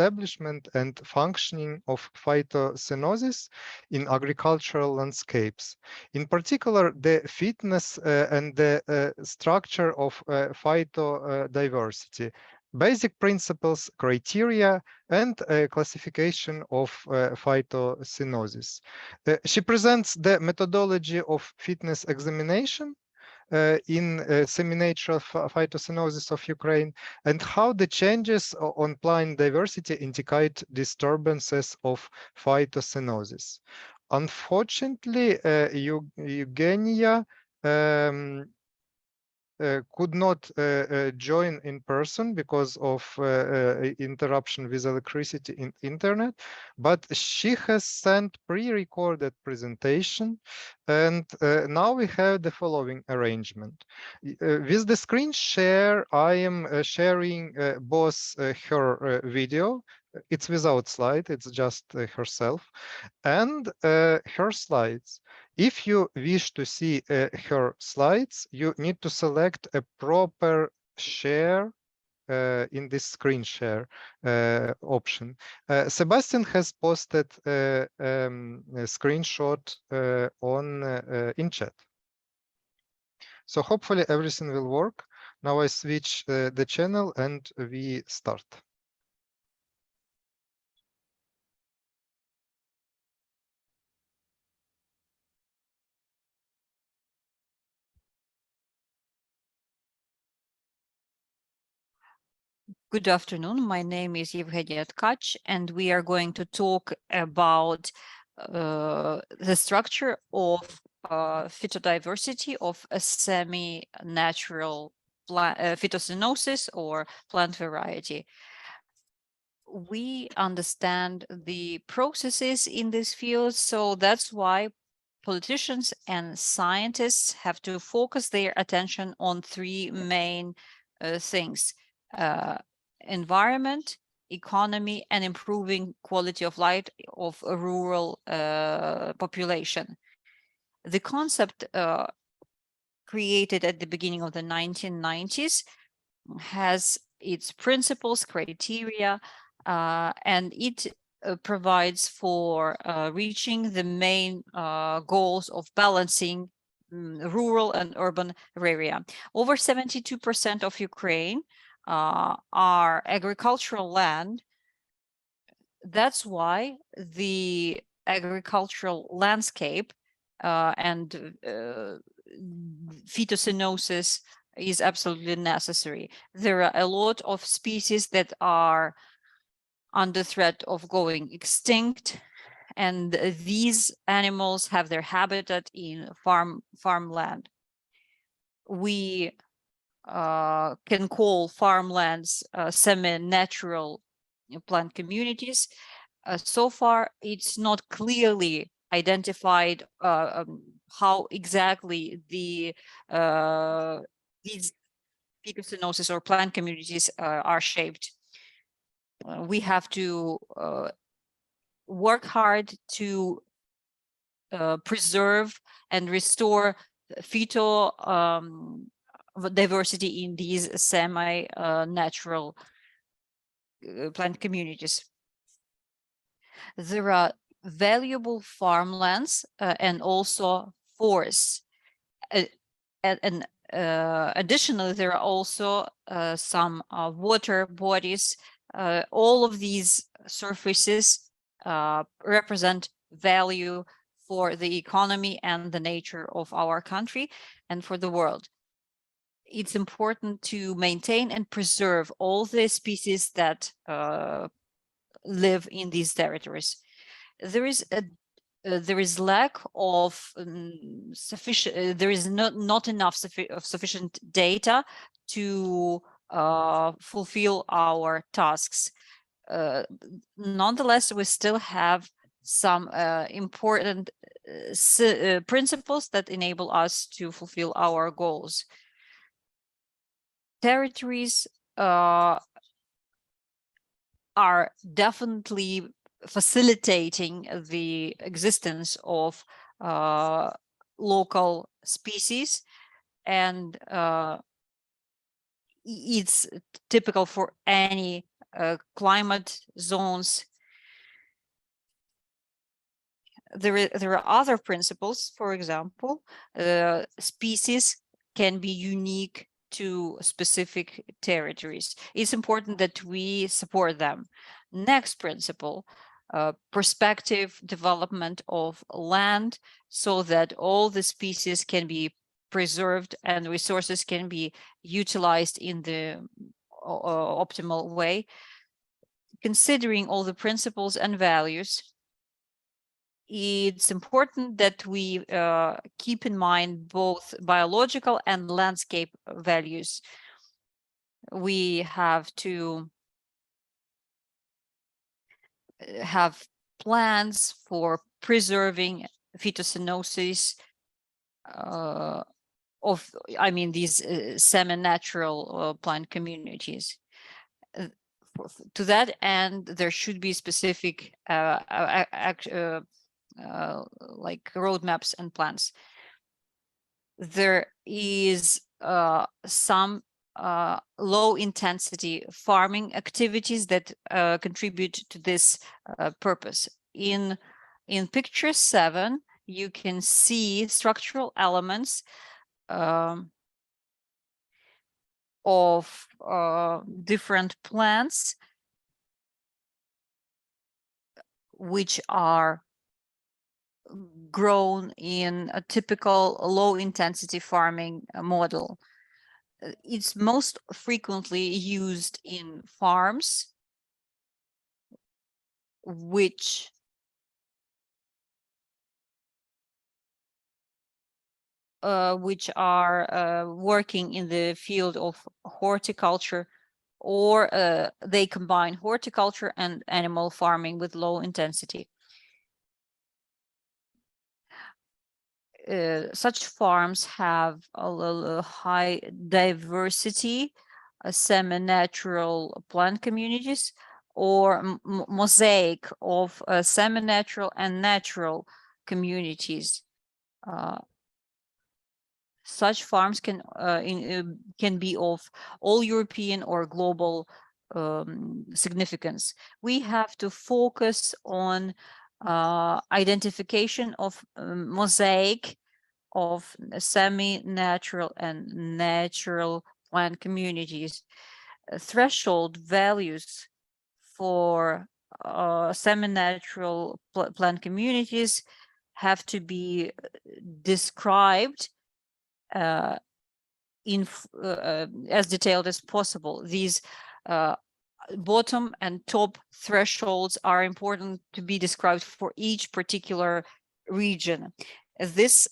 establishment and functioning of phytocenoses in agricultural landscapes. In particular, the fitness and the structure of phytodiversity, basic principles, criteria, and classification of phytocenoses. She presents the methodology of fitness examination in seminarutal phytocenoses of Ukraine, and how the changes on plant diversity indicate disturbances of phytocenoses. Unfortunately, Yeuheniia could not join in person because of interruption with electricity in internet, but she has sent pre-recorded presentation, and now we have the following arrangement. With the screen share, I am sharing both her video. It's without slide, it's just herself, and her slides. If you wish to see her slides, you need to select a proper share in this screen share option. Sebastian has posted a screenshot in chat. So hopefully everything will work. Now I switch the channel and we start. Good afternoon. My name is Yeuheniia Tkach, and we are going to talk about the structure of phytodiversity of a semi-natural phytocenosis or plant variety. We understand the processes in this field, so that's why politicians and scientists have to focus their attention on three main things: environment, economy, and improving quality of life of a rural population. The concept created at the beginning of the 1990s has its principles, criteria, and it provides for reaching the main goals of balancing rural and urban area. Over 72% of Ukraine are agricultural land. That's why the agricultural landscape and phytocenosis is absolutely necessary. There are a lot of species that are under threat of going extinct, and these animals have their habitat in farmland. We can call farmlands semi-natural plant communities. So far, it's not clearly identified how exactly these phytocenoses or plant communities are shaped. We have to work hard to preserve and restore diversity in these semi-natural plant communities. There are valuable farmlands and also forests. And additionally, there are also some water bodies. All of these surfaces represent value for the economy and the nature of our country and for the world. It's important to maintain and preserve all the species that live in these territories. There is lack of sufficient. There is not enough sufficient data to fulfill our tasks. Nonetheless, we still have some important principles that enable us to fulfill our goals. Territories are definitely facilitating the existence of local species, and it's typical for any climate zones. There are other principles. For example, species can be unique to specific territories. It's important that we support them. Next principle, prospective development of land so that all the species can be preserved and resources can be utilized in the optimal way. Considering all the principles and values, it's important that we keep in mind both biological and landscape values. We have to have plans for preserving phytocenoses these semi-natural plant communities. To that end, there should be specific like roadmaps and plans. There is some low intensity farming activities that contribute to this purpose. In picture 7, you can see structural elements of different plants which are grown in a typical low intensity farming model. It's most frequently used in farms which are working in the field of horticulture, or they combine horticulture and animal farming with low intensity. Such farms have a high diversity, semi-natural plant communities, or mosaic of semi-natural and natural communities. Such farms can be of all European or global significance. We have to focus on identification of mosaic of semi-natural and natural plant communities. Threshold values for semi-natural plant communities have to be described as detailed as possible. These bottom and top thresholds are important to be described for each particular region. This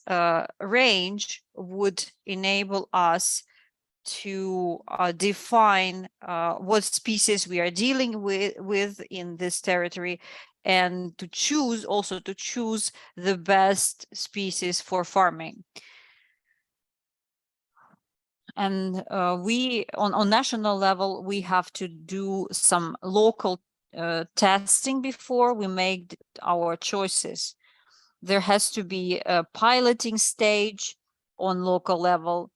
range would enable us to define what species we are dealing with in this territory, and to choose the best species for farming. And we on national level, we have to do some local testing before we make our choices. There has to be a piloting stage on local level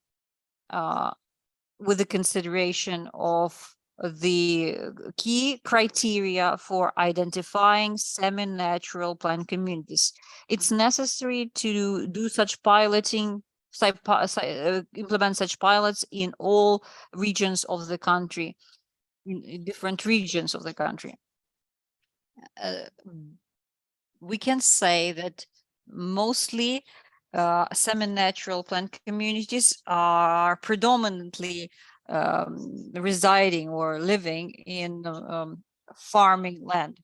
with the consideration of the key criteria for identifying semi-natural plant communities. It's necessary to do such piloting, implement such pilots in all regions of the country, in different regions of the country. We can say that mostly semi-natural plant communities are predominantly residing or living in farming land.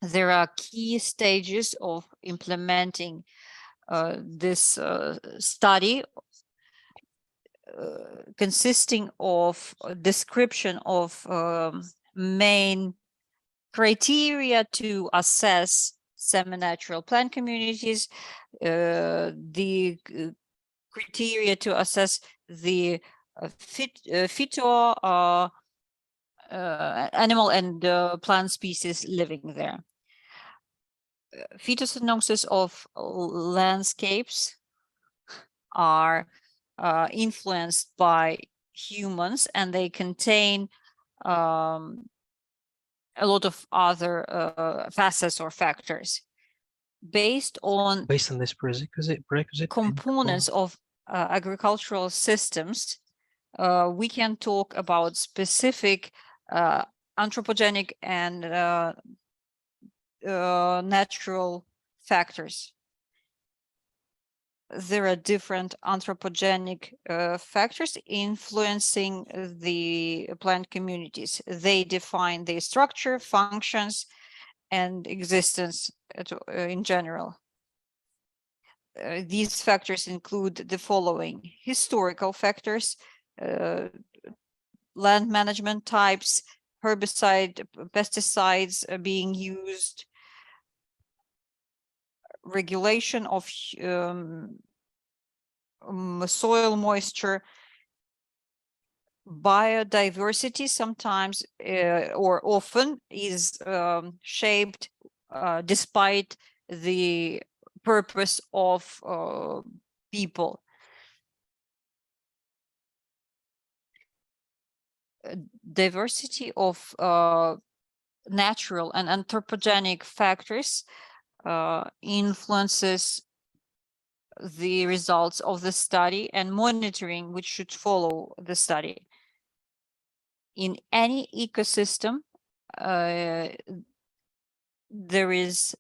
There are key stages of implementing this study, consisting of a description of main criteria to assess semi-natural plant communities, the criteria to assess the phyto animal and plant species living there. Phytosenoses of landscapes are influenced by humans, and they contain a lot of other facets or factors. Based on this prerequisite components of agricultural systems, we can talk about specific anthropogenic and natural factors. There are different anthropogenic factors influencing the plant communities. They define their structure, functions, and existence in general. These factors include the following: historical factors, land management types, herbicide, pesticides being used, regulation of soil moisture, biodiversity sometimes or often is shaped despite the purpose of people. Diversity of natural and anthropogenic factors influences the results of the study and monitoring which should follow the study. In any ecosystem, there is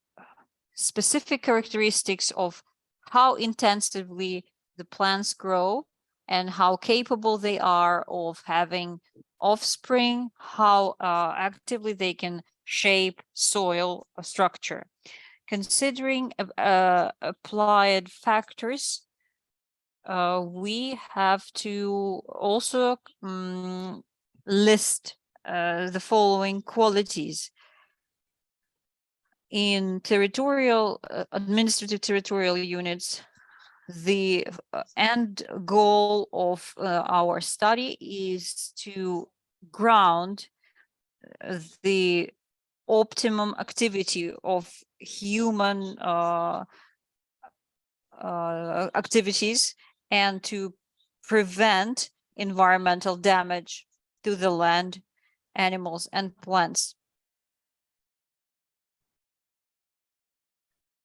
specific characteristics of how intensively the plants grow and how capable they are of having offspring, how actively they can shape soil structure. Considering applied factors, we have to also list the following qualities. In territorial, administrative territorial units, the end goal of our study is to ground the optimum activity of human activities and to prevent environmental damage to the land, animals, and plants.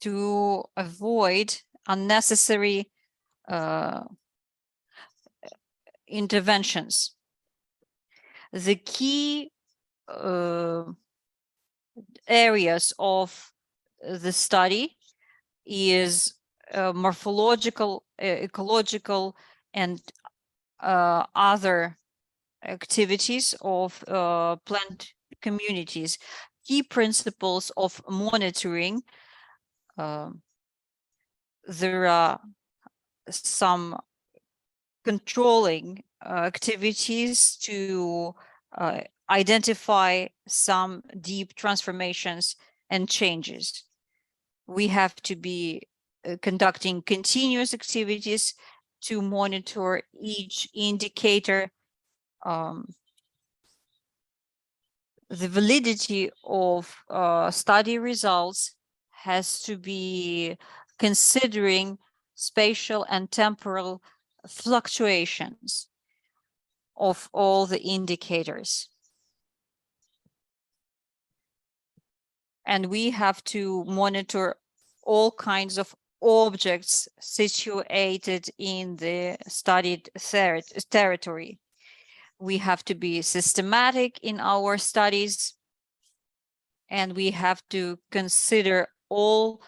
To avoid unnecessary interventions. The key areas of the study is morphological, ecological, and other activities of plant communities. Key principles of monitoring. There are some controlling activities to identify some deep transformations and changes. We have to be conducting continuous activities to monitor each indicator. The validity of study results has to be considering spatial and temporal fluctuations of all the indicators. And we have to monitor all kinds of objects situated in the studied territory. We have to be systematic in our studies, and we have to consider all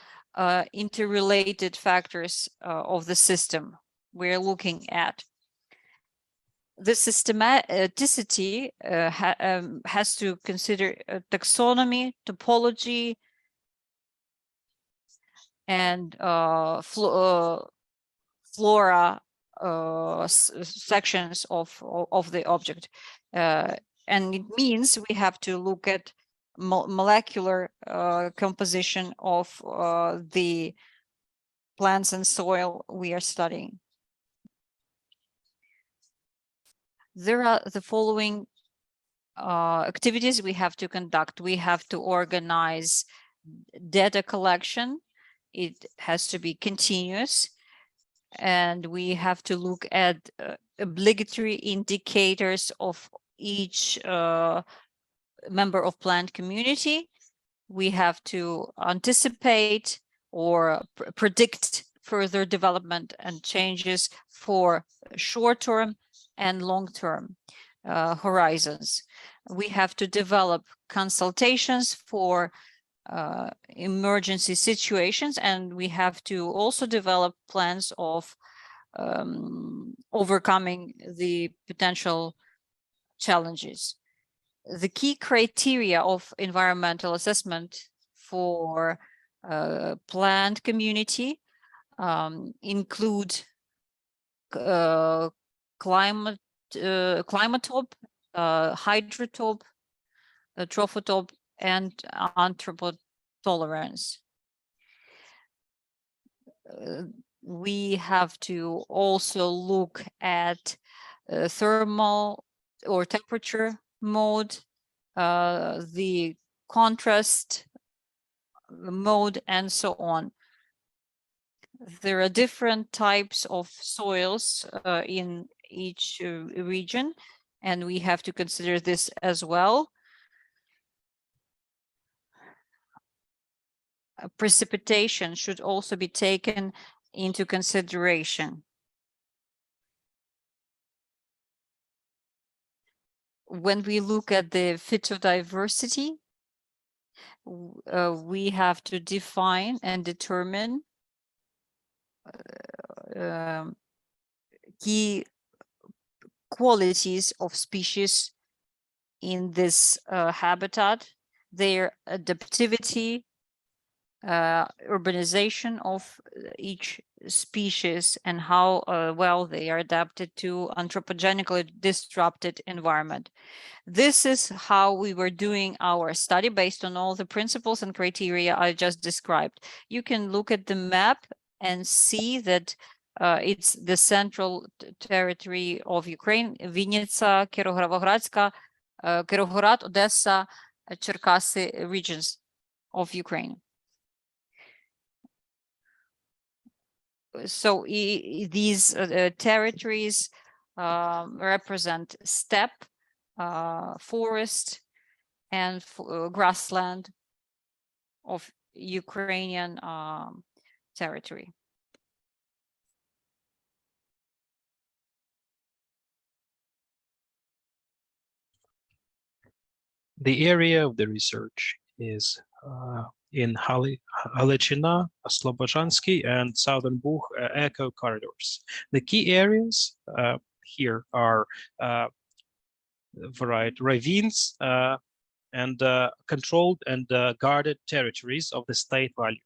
interrelated factors of the system we're looking at. The systematicity has to consider taxonomy, topology, and flora sections of the object. And it means we have to look at molecular composition of the plants and soil we are studying. There are the following activities we have to conduct. We have to organize data collection. It has to be continuous. And we have to look at obligatory indicators of each member of plant community, we have to anticipate or predict further development and changes for short-term and long-term horizons. We have to develop consultations for emergency situations, and we have to also develop plans of overcoming the potential challenges. The key criteria of environmental assessment for plant community include climatope, hydrotope, trophotope, and anthropotolerance. We have to also look at thermal or temperature mode, the contrast mode, and so on. There are different types of soils in each region, and we have to consider this as well. Precipitation should also be taken into consideration. When we look at the phytodiversity, we have to define and determine key qualities of species in this habitat, their adaptivity, urbanization of each species, and how well they are adapted to anthropogenically disrupted environment. This is how we were doing our study based on all the principles and criteria I just described. You can look at the map and see that it's the central territory of Ukraine, Vinnytsia, Kirovohradska, Kirovohrad, Odessa, Cherkasy regions of Ukraine. So these territories represent steppe, forest, and grassland of Ukrainian territory. The area of the research is in Halachina, Slobozhansky, and Southern Bug eco corridors. The key areas here are varied ravines and controlled and guarded territories of the state value.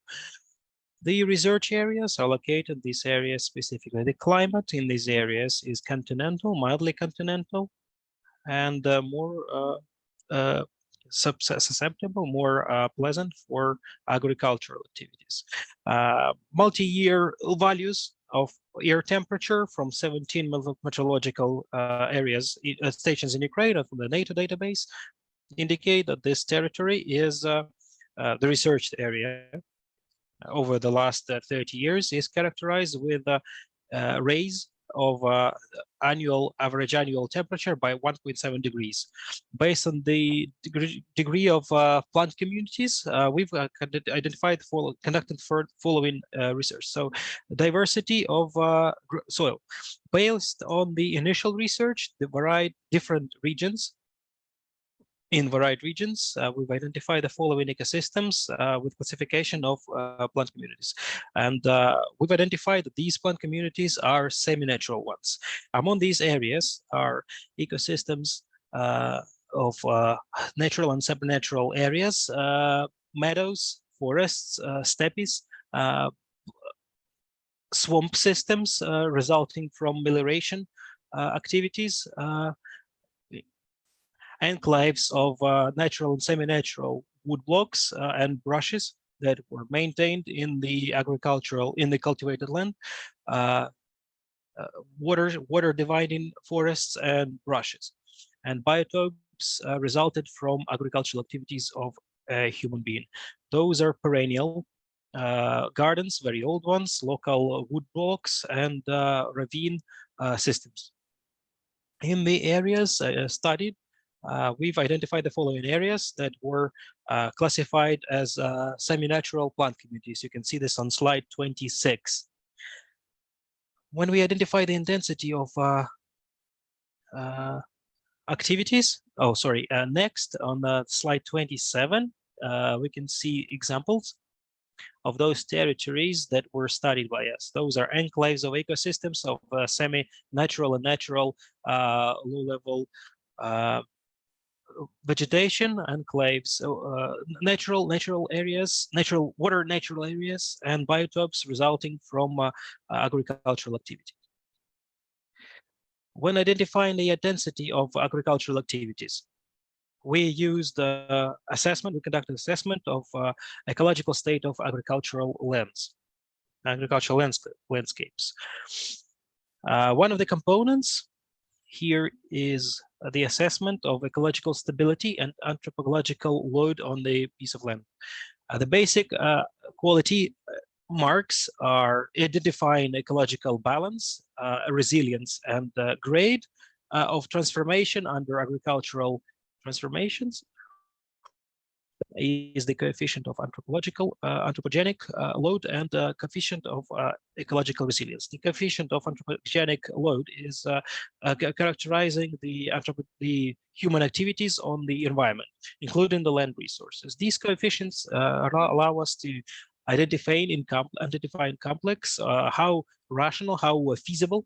The research areas are located in these areas specifically. The climate in these areas is continental, mildly continental, and more susceptible, more pleasant for agricultural activities. Multi-year values of air temperature from 17 meteorological areas, stations in Ukraine from the NATO database indicate that this territory is the researched area over the last 30 years is characterized with a raise of average annual temperature by 1.7 degrees. Based on the degree of plant communities, we've conducted following research. So diversity of soil. Based on the initial research, the different regions. In varied regions, we've identified the following ecosystems with classification of plant communities. And we've identified that these plant communities are semi-natural ones. Among these areas are ecosystems of natural and semi-natural areas, meadows, forests, steppes, swamp systems resulting from melioration activities, enclaves of natural and semi-natural wood blocks and brushes that were maintained in the cultivated land, water dividing forests and brushes, and biotopes resulted from agricultural activities of a human being. Those are perennial gardens, very old ones, local wood blocks, and ravine systems. In the areas studied, we've identified the following areas that were classified as semi-natural plant communities. You can see this on slide 26. When we identify the intensity of activities, next on slide 27, we can see examples of those territories that were studied by us. Those are enclaves of ecosystems of semi-natural and natural low-level vegetation enclaves, natural areas, natural areas, and biotopes resulting from agricultural activity. When identifying the density of agricultural activities, we used assessment. We conducted assessment of ecological state of agricultural landscapes. One of the components here is the assessment of ecological stability and anthropological load on the piece of land. The basic quality marks are identifying ecological balance, resilience, and grade of transformation under agricultural transformations. Is the coefficient of anthropogenic load and coefficient of ecological resilience. The coefficient of anthropogenic load is characterizing the human activities on the environment, including the land resources. These coefficients allow us to identify in complex how rational, how feasible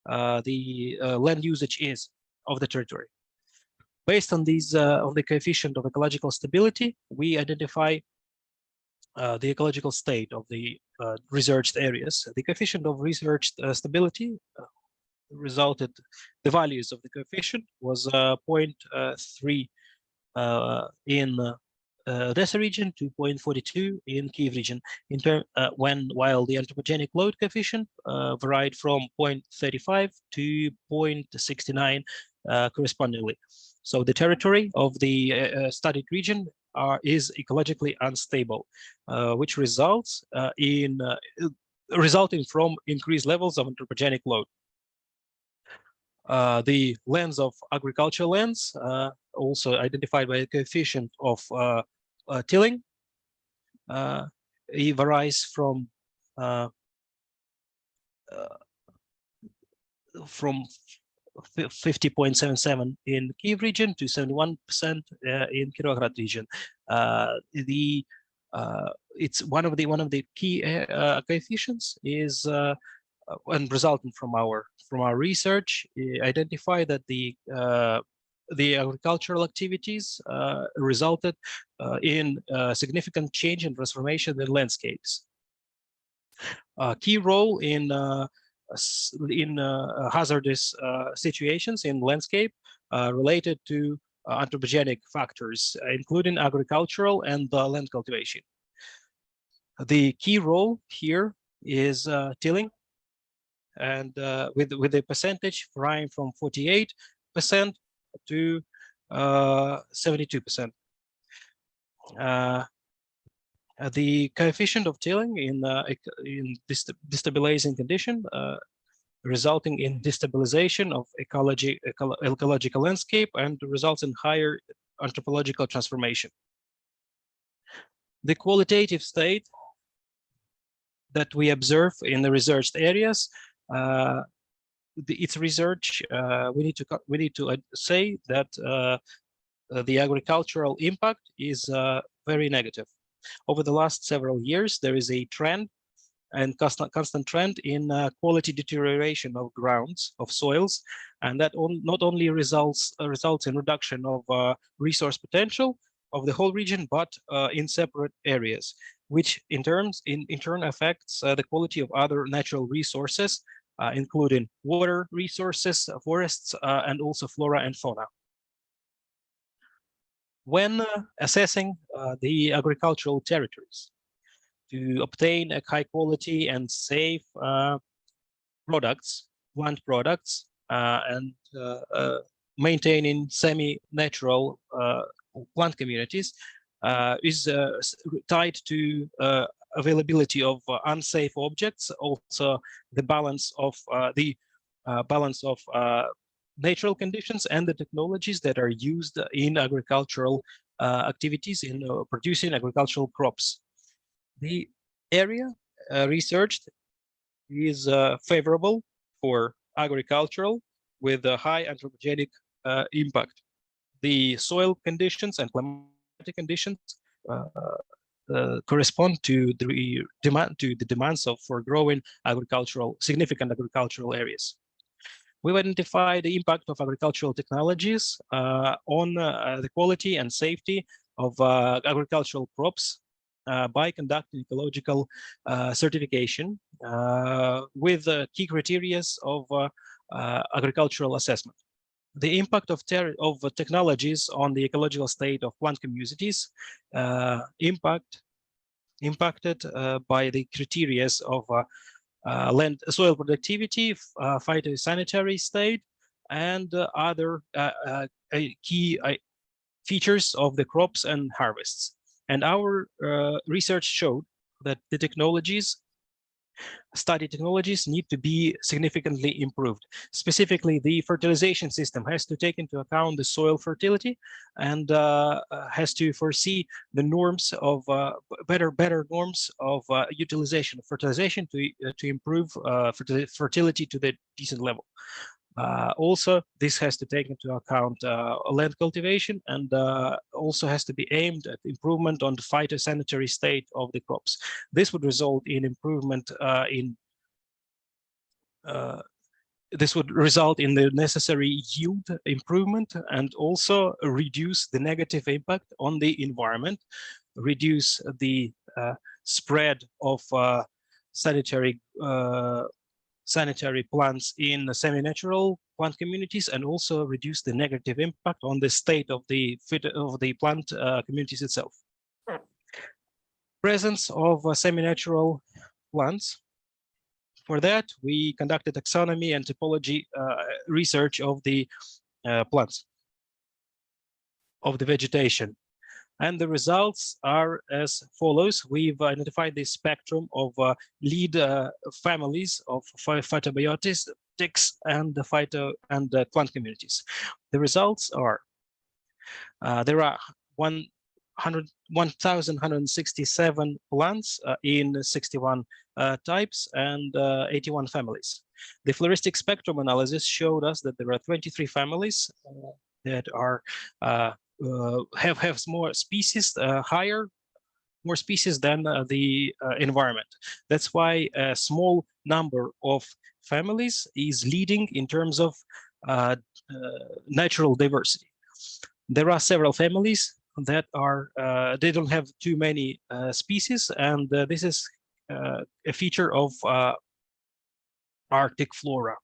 the land usage is of the territory. Based on these, on the coefficient of ecological stability, we identify the ecological state of the researched areas. The coefficient of researched stability resulted, the values of the coefficient was 0.3 in Odessa region, 2.42 in Kyiv region. While the anthropogenic load coefficient varied from 0.35 to 0.69 correspondingly. So the territory of the studied region is ecologically unstable, which results resulting from increased levels of anthropogenic load. The lands of agricultural lands, also identified by a coefficient of tilling, it varies from 50.77 in Kyiv region to 71% in Kirovohrad region. It's one of the key coefficients is and resulting from our research, identify that the agricultural activities resulted in significant change and transformation in landscapes. Key role in hazardous situations in landscape related to anthropogenic factors, including agricultural and land cultivation. The key role here is tilling, and with the percentage varying from 48% to 72%. The coefficient of tilling in destabilizing condition, resulting in destabilization of ecological landscape and results in higher anthropological transformation. The qualitative state that we observe in the researched areas, its research, we need to say that the agricultural impact is very negative. Over the last several years, there is a trend and constant trend in quality deterioration of grounds, of soils, and that not only results in reduction of resource potential of the whole region, but in separate areas, which in turn affects the quality of other natural resources, including water resources, forests, and also flora and fauna. When assessing the agricultural territories to obtain a high quality and safe plant products, and maintaining semi-natural plant communities is tied to availability of unsafe objects, also the balance of natural conditions and the technologies that are used in agricultural activities in producing agricultural crops. The area researched is favorable for agricultural with a high anthropogenic impact. The soil conditions and climatic conditions correspond to the demands for growing significant agricultural areas. We've identified the impact of agricultural technologies on the quality and safety of agricultural crops by conducting ecological certification with key criteria of agricultural assessment. The impact of technologies on the ecological state of plant communities impacted by the criteria of land soil productivity, phytosanitary state, and other key features of the crops and harvests. And our research showed that the study technologies need to be significantly improved. Specifically, the fertilization system has to take into account the soil fertility and has to foresee the norms of better norms of utilization of fertilization to improve fertility to the decent level. Also, this has to take into account land cultivation and also has to be aimed at improvement on the phytosanitary state of the crops. This would result in improvement this would result in the necessary yield improvement and also reduce the negative impact on the environment, reduce the spread of sanitary plants in semi-natural plant communities, and also reduce the negative impact on the state of the plant communities itself. Presence of semi-natural plants. For that, we conducted taxonomy and typology research of the plants, of the vegetation. And the results are as follows. We've identified the spectrum of lead families of phytobiotics and the plant communities. The results are, there are 1,167 plants in 61 types and 81 families. The floristic spectrum analysis showed us that there are 23 families that are have more species, more species than the environment. That's why a small number of families is leading in terms of natural diversity. There are several families that are they don't have too many species, and this is a feature of Arctic flora.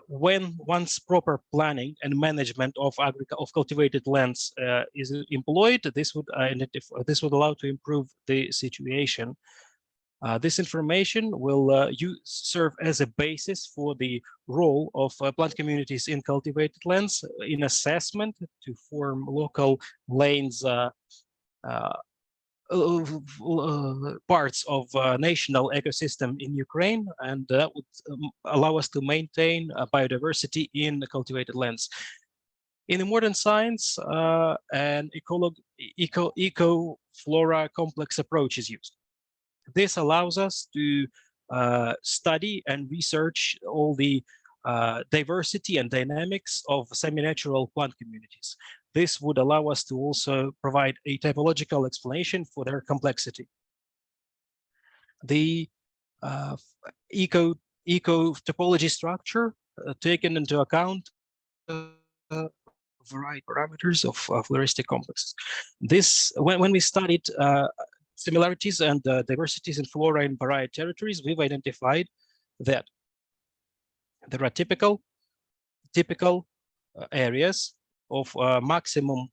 Once proper planning and management of cultivated lands is employed, this would allow to improve the situation. This information will serve as a basis for the role of plant communities in cultivated lands in assessment to form local lanes parts of national ecosystem in Ukraine, and that would allow us to maintain biodiversity in the cultivated lands. In the modern science, an eco-flora complex approach is used. This allows us to study and research all the diversity and dynamics of semi-natural plant communities. This would allow us to also provide a typological explanation for their complexity. The eco-topology structure taken into account variety parameters of floristic complexes. This, when we studied similarities and diversities in flora in varied territories, we've identified that there are typical areas of maximum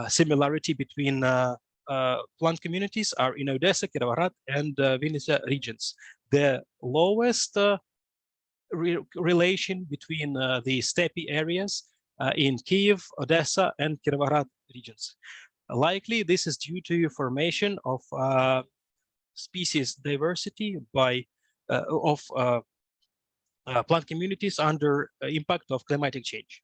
similarity between plant communities are in Odessa, Kirovohrad, and Vinnytsia regions. The lowest relation between the steppe areas in Kiev, Odessa, and Kirovohrad regions. Likely, this is due to formation of species diversity by plant communities under impact of climatic change.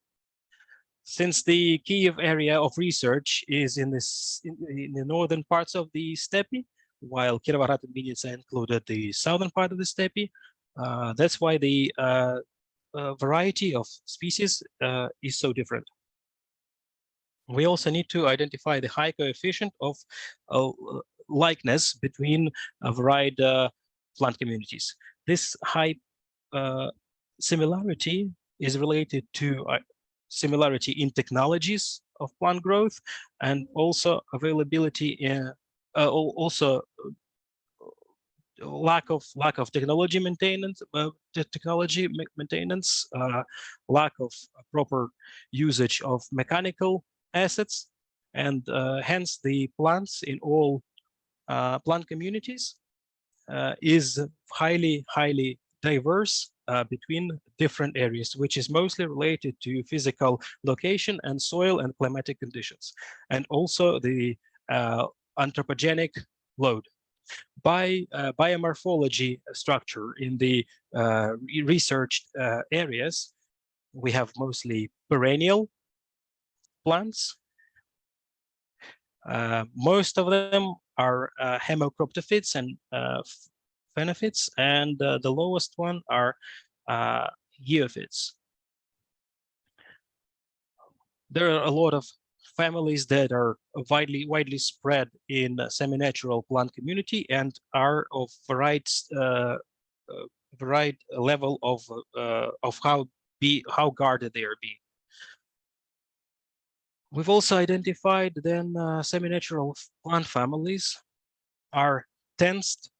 Since the key area of research is in the northern parts of the steppe, while Kirovahrad and Vinnytsia included the southern part of the steppe, that's why the variety of species is so different. We also need to identify the high coefficient of likeness between varied plant communities. This high similarity is related to similarity in technologies of plant growth, and also availability in also lack of technology maintenance, lack of proper usage of mechanical assets, and hence the plants in all plant communities is highly diverse between different areas, which is mostly related to physical location and soil and climatic conditions, and also the anthropogenic load. By biomorphology structure in the researched areas, we have mostly perennial plants. Most of them are hemocroptophytes and phenophytes, and the lowest one are geophytes. There are a lot of families that are widely spread in seminatural plant community and are of varied level of how guarded they are being. We've also identified then seminatural plant families are tensed,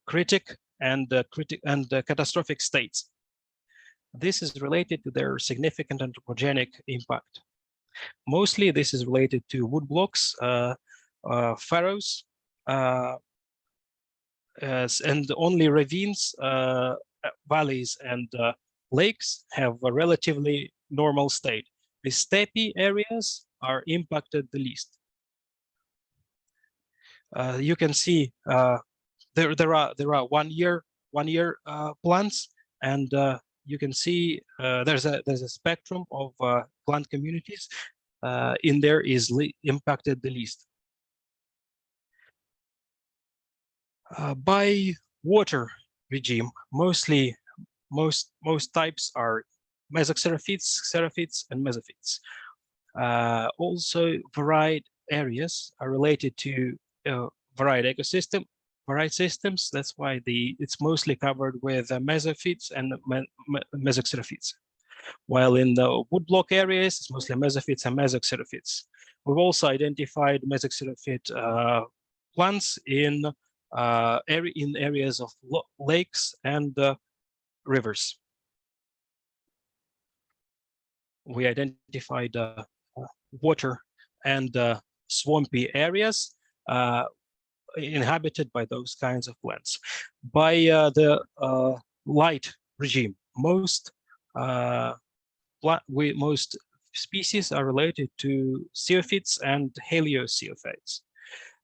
critic, and catastrophic states. This is related to their significant anthropogenic impact. Mostly this is related to woodblocks, furrows, and only ravines, valleys, and lakes have a relatively normal state. The steppe areas are impacted the least. You can see there are one year plants, and you can see there's a spectrum of plant communities. In there is impacted the least. By water regime, most types are mesoxerophytes, xerophytes, and mesophytes. Also, varied areas are related to varied systems. That's why it's mostly covered with mesophytes and mesoxerophytes. While in the woodblock areas, it's mostly mesophytes and mesoxerophytes. We've also identified mesoxerophyte plants in areas of lakes and rivers. We identified water and swampy areas inhabited by those kinds of plants. By the light regime, most species are related to xeophytes and helioxeophytes.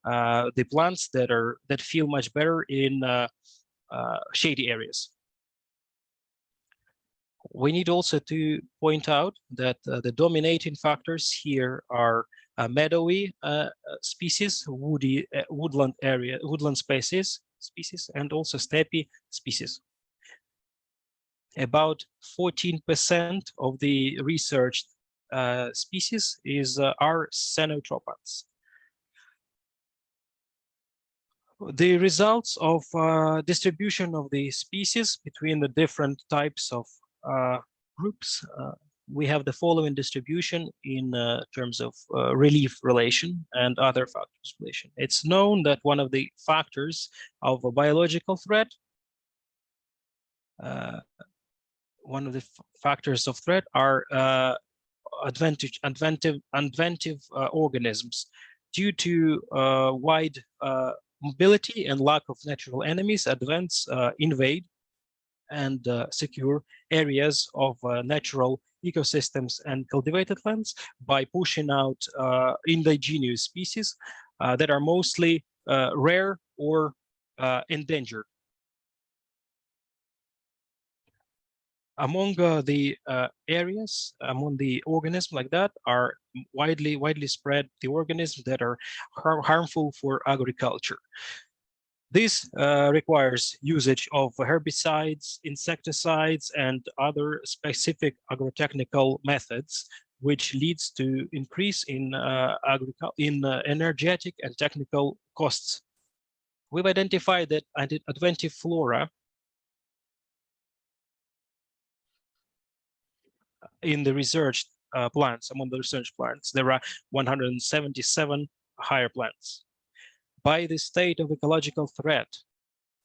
The plants that feel much better in shady areas. We need also to point out that the dominating factors here are meadowy species, woodland species, and also steppe species. About 14% of the researched species are xenotrophans. The results of distribution of the species between the different types of groups, we have the following distribution in terms of relief relation and other factors relation. It's known that one of the factors of a biological threat, are inventive organisms. Due to wide mobility and lack of natural enemies, advance invade and secure areas of natural ecosystems and cultivated lands by pushing out indigenous species that are mostly rare or endangered. among the areas, among the organisms like that, are widely spread the organisms that are harmful for agriculture. This requires usage of herbicides, insecticides, and other specific agrotechnical methods, which leads to increase in energetic and technical costs. We've identified that adventive flora in the research plants. Among the research plants, there are 177 higher plants. By the state of ecological threat,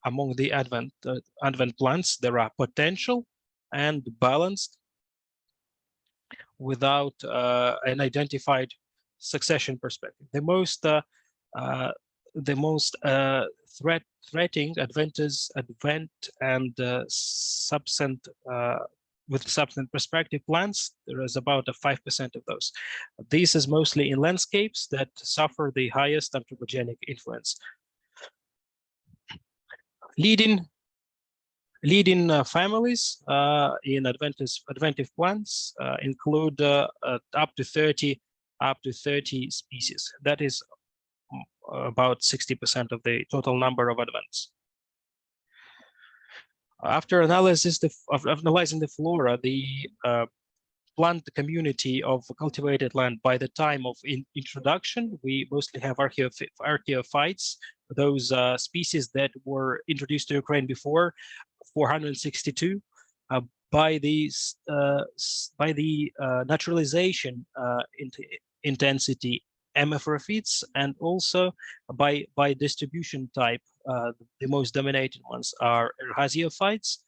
among the advent plants, there are potential and balanced without an identified succession perspective. The most threatening advent and substant with substant perspective plants, there is about a 5% of those. This is mostly in landscapes that suffer the highest anthropogenic influence. Leading families in adventive plants include up to 30 species. That is about 60% of the total number of advents. After analyzing the flora, the plant community of cultivated land by the time of introduction, we mostly have archaeophytes, those species that were introduced to Ukraine before 462. By the naturalization intensity, amorphites, and also by distribution type, the most dominating ones are erhasiophytes,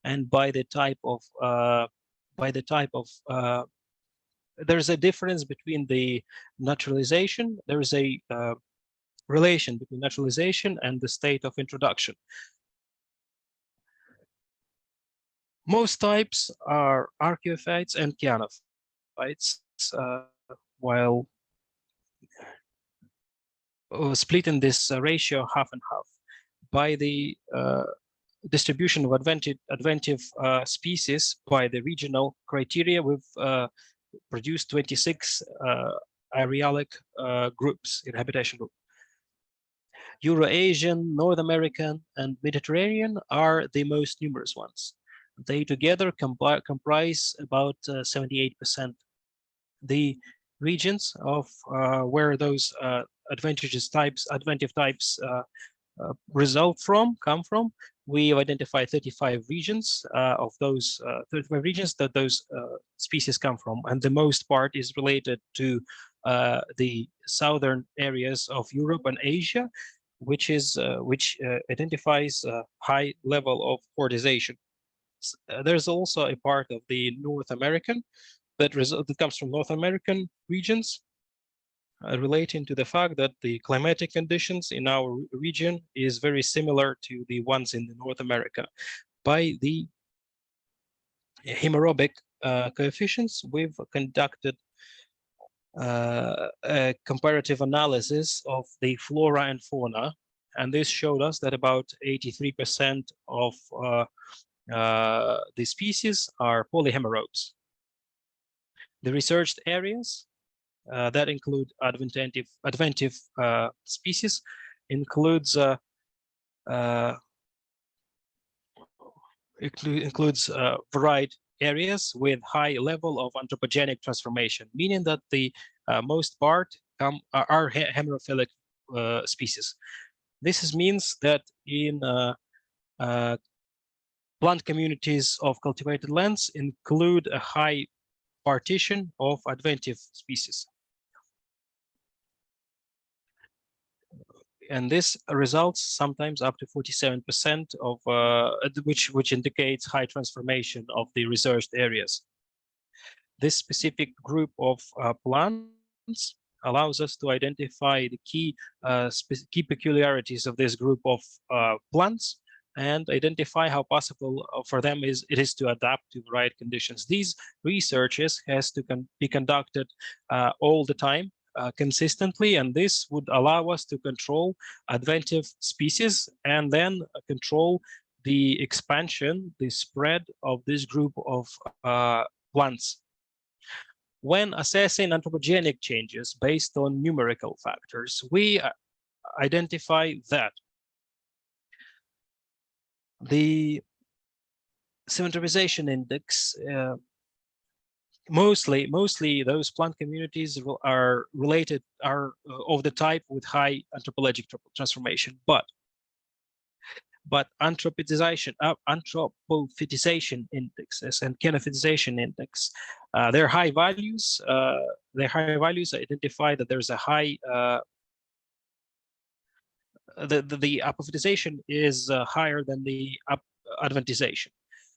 and by the type of there's a difference between the naturalization. There is a relation between naturalization and the state of introduction. Most types are archaeophytes and cyanophytes, while splitting this ratio half and half. By the distribution of adventive species by the regional criteria, we've produced 26 arealic groups in habitation group. Euro-Asian, North American, and Mediterranean are the most numerous ones. They together comprise about 78%. The regions of where those adventive types come from, we've identified 35 regions of those 35 regions that those species come from, and the most part is related to the southern areas of Europe and Asia, which identifies a high level of hordization. There's also a part of the North American that comes from North American regions, relating to the fact that the climatic conditions in our region is very similar to the ones in North America. By the hemorrhobic coefficients, we've conducted a comparative analysis of the flora and fauna, and this showed us that about 83% of the species are polyhemorrhobes. The researched areas that include adventive species includes varied areas with high level of anthropogenic transformation, meaning that the most part are hemerophilic species. This means that in plant communities of cultivated lands include a high partition of adventive species. And this results sometimes up to 47% of which indicates high transformation of the researched areas. This specific group of plants allows us to identify the key peculiarities of this group of plants and identify how possible for them it is to adapt to the right conditions. These researches has to be conducted all the time, consistently, and this would allow us to control adventive species and then control the expansion, the spread of this group of plants. When assessing anthropogenic changes based on numerical factors, we identify that the sedimentization index, mostly those plant communities are of the type with high anthropologic transformation, but anthropization, anthropophytization indexes and kenophytization index, their high values identify that there's a high the apophytization is higher than the adventization.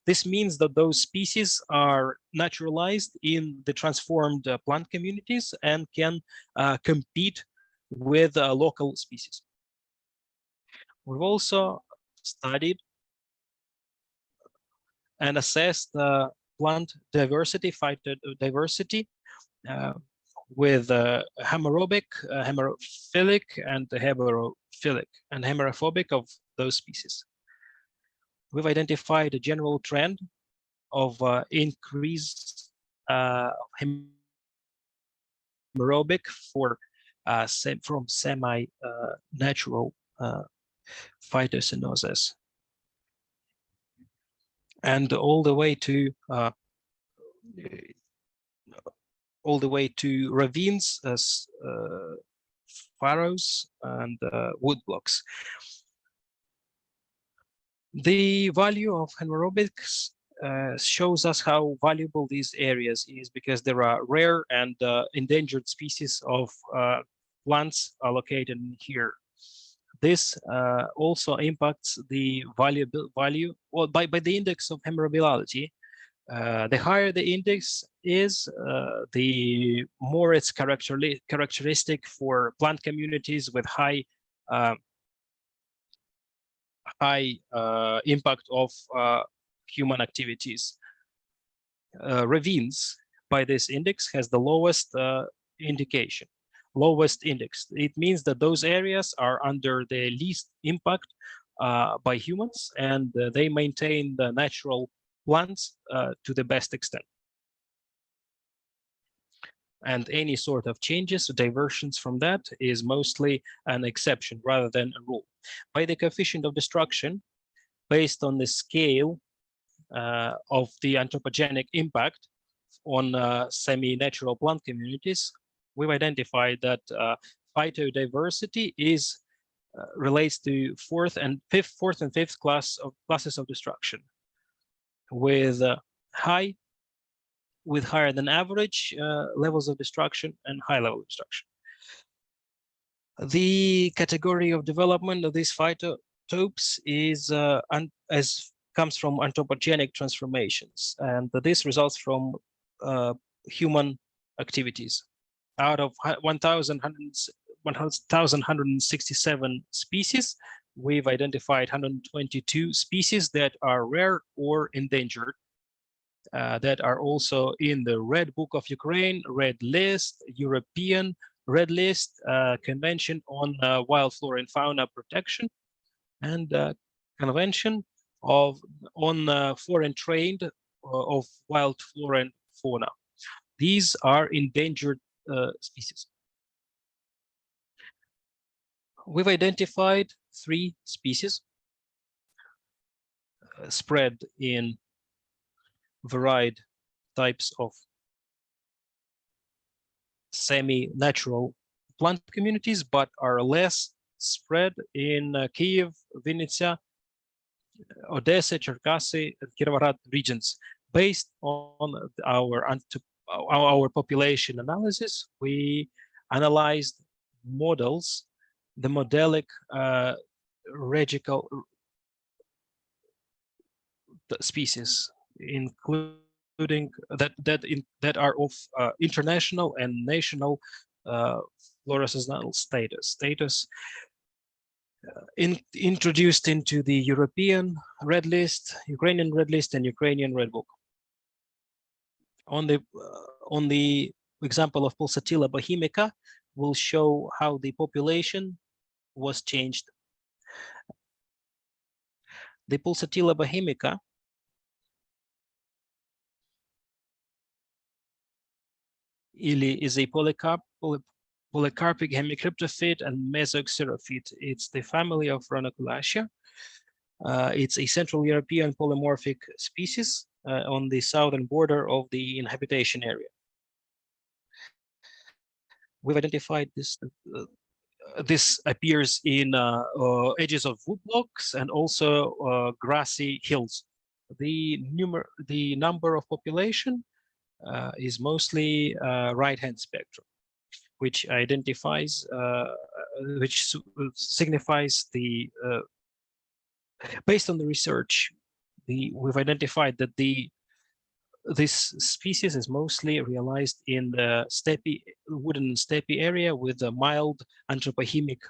This means that those species are naturalized in the transformed plant communities and can compete with local species. We've also studied and assessed plant diversity, phytodiversity, with hemorrhobic, hemerophilic, and heterophilic and hemerophobic of those species. We've identified a general trend of increased hemerobic from semi-natural phytocenoses, and all the way to ravines, furrows, and woodblocks. The value of hemerobics shows us how valuable these areas is, because there are rare and endangered species of plants are located here. This also impacts the value, well, by the index of hemerability. The higher the index is, the more it's characteristic for plant communities with high impact of human activities. Ravines, by this index, has the lowest lowest index. It means that those areas are under the least impact by humans, and they maintain the natural plants to the best extent. And any sort of changes or diversions from that is mostly an exception rather than a rule. By the coefficient of destruction, based on the scale of the anthropogenic impact on semi-natural plant communities, we've identified that phytodiversity relates to fourth and fifth classes of destruction, with higher than average levels of destruction and high level of destruction. The category of development of these phytotopes comes from anthropogenic transformations, and this results from human activities. Out of 1,167 species, we've identified 122 species that are rare or endangered, that are also in the Red Book of Ukraine, Red List, European Red List, Convention on Wild Flora and Fauna Protection, and Convention on Foreign Trade of Wild Flora and Fauna. These are endangered species. We've identified 3 species spread in varied types of semi-natural plant communities, but are less spread in Kyiv, Vinnytsia, Odessa, Cherkasy, and Kirovohrad regions. Based on our population analysis, we analyzed models, the modelic regical species, including that are of international and national flora-seasonal status, introduced into the European Red List, Ukrainian Red List, and Ukrainian Red Book. On the example of Pulsatilla bohemica, we'll show how the population was changed. The Pulsatilla bohemica is a polycarpic hemicryptophyte and mesoxerophyte. It's the family of Ranunculacea. It's a Central European polymorphic species on the southern border of the inhabitation area. We've identified this. This appears in edges of woodblocks and also grassy hills. The number of population is mostly right-hand spectrum, which identifies, which signifies the, based on the research, we've identified that this species is mostly realized in the wooded and steppe area with a mild anthropogenic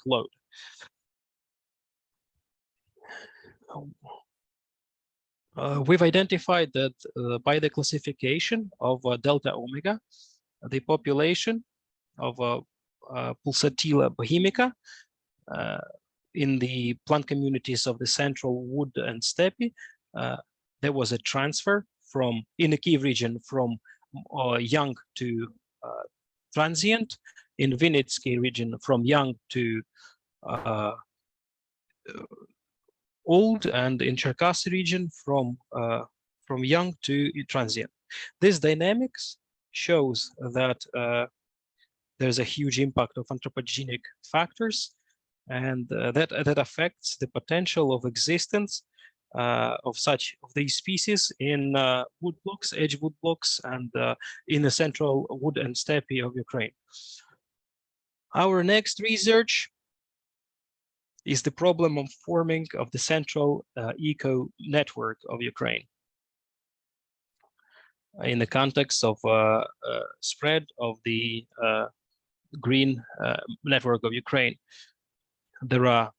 load. We've identified that by the classification of delta omega, the population of Pulsatilla bohemica in the plant communities of the central wood and steppe, there was a transfer from, in the Kiev region, from young to transient, in Vinnytsky region from young to old, and in Cherkasy region from young to transient. This dynamics shows that there's a huge impact of anthropogenic factors, and that affects the potential of existence of these species in woodblocks, edge woodblocks, and in the central wood and steppe of Ukraine. Our next research is the problem of forming of the central eco network of Ukraine in the context of spread of the green network of Ukraine. There are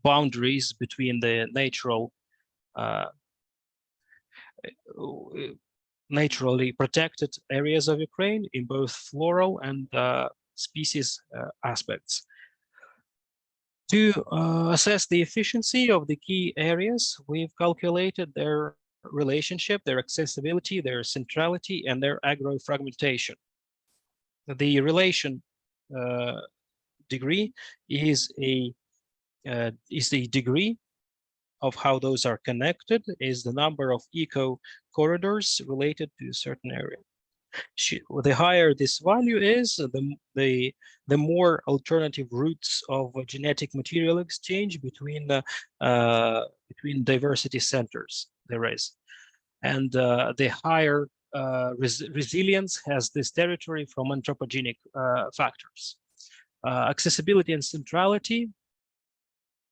boundaries between the naturally protected areas of Ukraine in both floral and species aspects. To assess the efficiency of the key areas, we've calculated their relationship, their accessibility, their centrality, and their agrofragmentation. The relation degree is the degree of how those are connected, is the number of eco corridors related to a certain area. The higher this value is, the more alternative routes of genetic material exchange between diversity centers there is, and the higher resilience has this territory from anthropogenic factors. Accessibility and centrality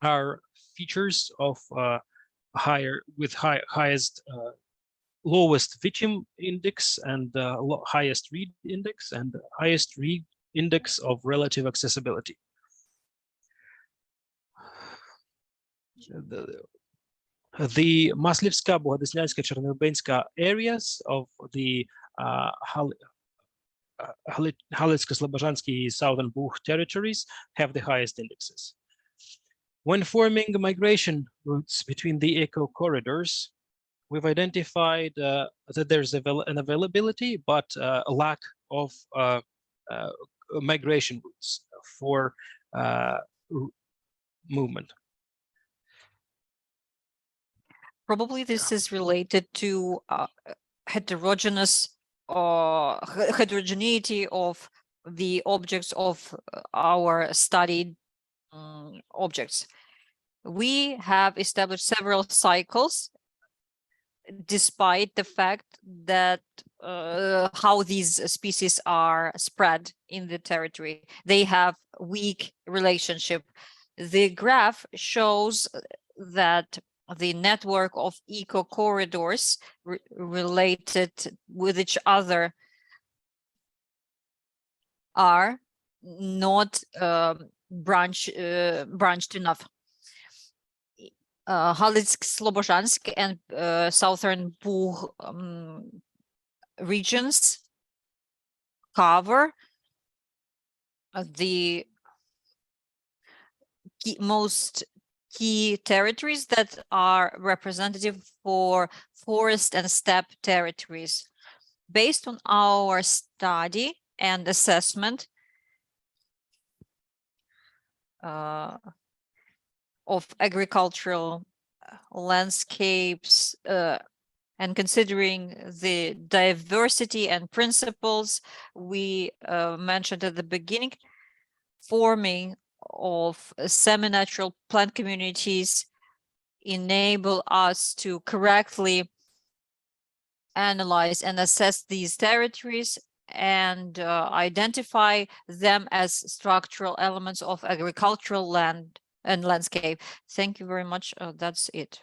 are features of highest lowest Vichim index and highest read index and highest read index of relative accessibility. The Maslivska, Bohodesnyanska, Chernobynska areas of the Halitsko-Slobozhansky Southern Bug territories have the highest indexes. When forming migration routes between the eco corridors, we've identified that there's an availability, but a lack of migration routes for movement. Probably this is related to heterogeneity of the objects of our studied objects. We have established several cycles, despite the fact that how these species are spread in the territory. They have weak relationship. The graph shows that the network of eco corridors related with each other are not branched enough. Halitsk-Slobozhansk and Southern Bug regions cover the most key territories that are representative for forest and steppe territories. Based on our study and assessment of agricultural landscapes and considering the diversity and principles we mentioned at the beginning, forming of seminatural plant communities enable us to correctly analyze and assess these territories and identify them as structural elements of agricultural land and landscape. Thank you very much. That's it.